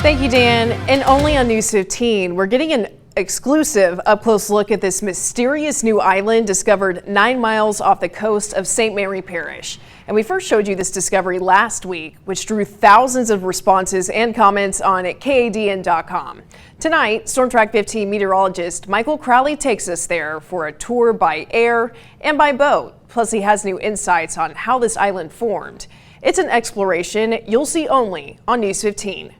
Thank you, Dan. And only on News 15, we're getting an exclusive up-close look at this mysterious new island discovered 9 miles off the coast of St. Mary Parish. And we first showed you this discovery last week, which drew thousands of responses and comments on KADN.com. Tonight, Storm Track 15 meteorologist Michael Crowley takes us there for a tour by air and by boat. Plus, he has new insights on how this island formed. It's an exploration you'll see only on News 15.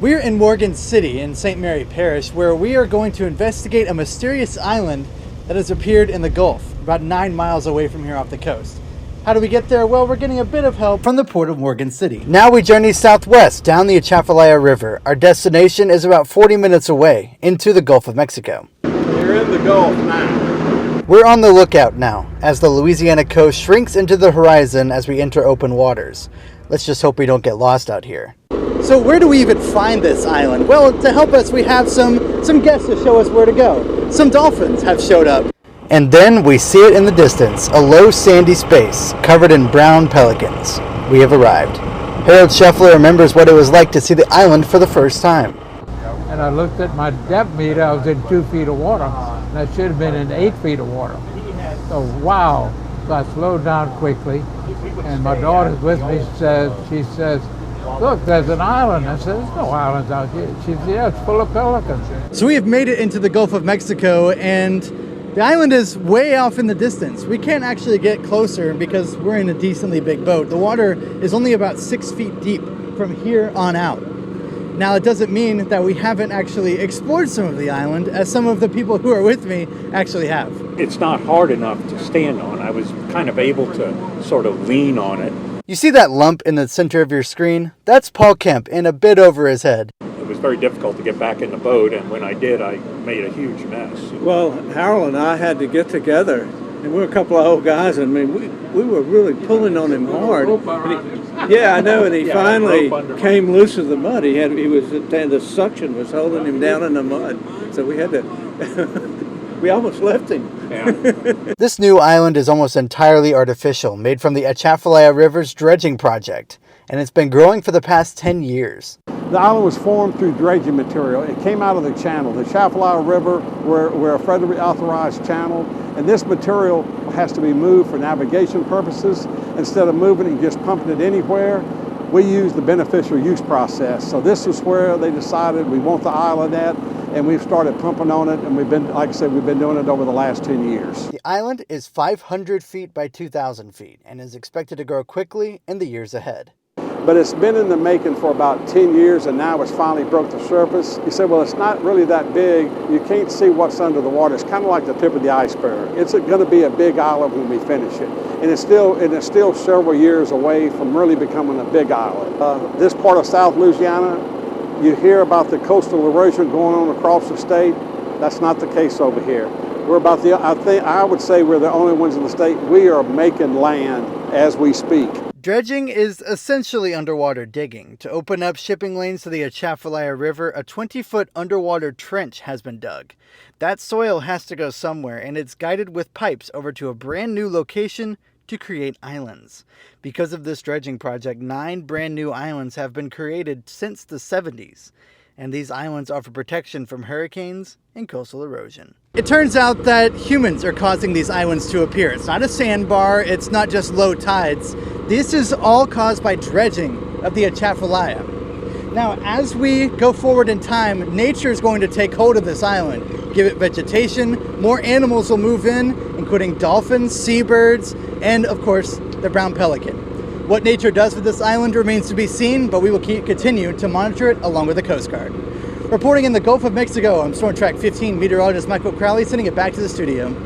We're in Morgan City in St. Mary Parish, where we are going to investigate a mysterious island that has appeared in the Gulf, about 9 miles away from here off the coast. How do we get there? Well, we're getting a bit of help from the port of Morgan City. Now we journey southwest down the Atchafalaya River. Our destination is about 40 minutes away into the Gulf of Mexico. We're in the Gulf now. We're on the lookout now as the Louisiana coast shrinks into the horizon as we enter open waters. Let's just hope we don't get lost out here. So where do we even find this island? Well, to help us, we have some guests to show us where to go. Some dolphins have showed up. And then we see it in the distance, a low sandy space covered in brown pelicans. We have arrived. Harold Scheffler remembers what it was like to see the island for the first time. And I looked at my depth meter, I was in 2 feet of water. And I should have been in 8 feet of water. So wow. So I slowed down quickly. And my daughter's with me, she says, "Look, there's an island." I said, "There's no islands out here." She said, "Yeah, it's full of pelicans." So we have made it into the Gulf of Mexico, and the island is way off in the distance. We can't actually get closer because we're in a decently big boat. The water is only about 6 feet deep from here on out. Now, it doesn't mean that we haven't actually explored some of the island, as some of the people who are with me actually have. It's not hard enough to stand on. I was kind of able to sort of lean on it. You see that lump in the center of your screen? That's Paul Kemp in a bit over his head. It was very difficult to get back in the boat, and when I did, I made a huge mess. Well, Harold and I had to get together, and we're a couple of old guys. I mean, we were really pulling on him hard. Yeah, I know, and he finally came loose of the mud. The suction was holding him down in the mud, so we had to. We almost left him. Yeah. This new island is almost entirely artificial, made from the Atchafalaya River's dredging project, and it's been growing for the past 10 years. The island was formed through dredging material. It came out of the channel. The Atchafalaya River, we're a federally authorized channel, and this material has to be moved for navigation purposes. Instead of moving it and just pumping it anywhere, we use the beneficial use process. So this is where they decided we want the island at, and we've started pumping on it, and we've been, like I said, we've been doing it over the last 10 years. The island is 500 feet by 2,000 feet and is expected to grow quickly in the years ahead. But it's been in the making for about 10 years, and now it's finally broke the surface. You say, well, it's not really that big. You can't see what's under the water. It's kind of like the tip of the iceberg. It's going to be a big island when we finish it. And it's still several years away from really becoming a big island. This part of South Louisiana, you hear about the coastal erosion going on across the state. That's not the case over here. We're about I would say we're the only ones in the state. We are making land as we speak. Dredging is essentially underwater digging. To open up shipping lanes to the Atchafalaya River, a 20-foot underwater trench has been dug. That soil has to go somewhere, and it's guided with pipes over to a brand new location to create islands. Because of this dredging project, 9 brand new islands have been created since the 70s. And these islands offer protection from hurricanes and coastal erosion. It turns out that humans are causing these islands to appear. It's not a sandbar, it's not just low tides. This is all caused by dredging of the Atchafalaya. Now, as we go forward in time, nature is going to take hold of this island, give it vegetation, more animals will move in, including dolphins, seabirds, and of course, the brown pelican. What nature does with this island remains to be seen, but we will continue to monitor it along with the Coast Guard. Reporting in the Gulf of Mexico, I'm Storm Track 15 meteorologist Michael Crowley, sending it back to the studio.